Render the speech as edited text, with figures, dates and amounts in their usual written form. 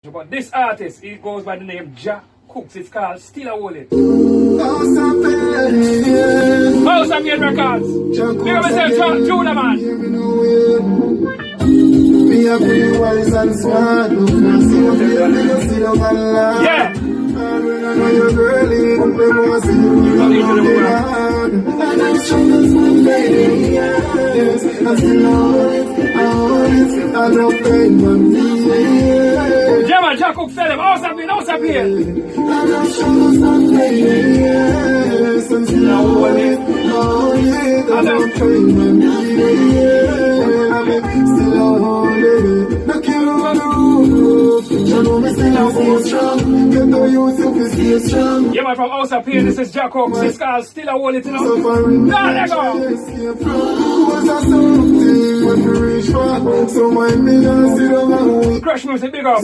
But this artist, he goes by the name Jah Cooks. It's called Still a Wallet. House of Pain Records. Big up yourself, Juna, man. Yeah. Yeah, man, Jah Cooks, tell them, House of Pain, House of Pain. Yeah, man, from House of Pain, this is Jah Cooks. It's called Still a Wallet, you know. Now, let go. Crush music, big up.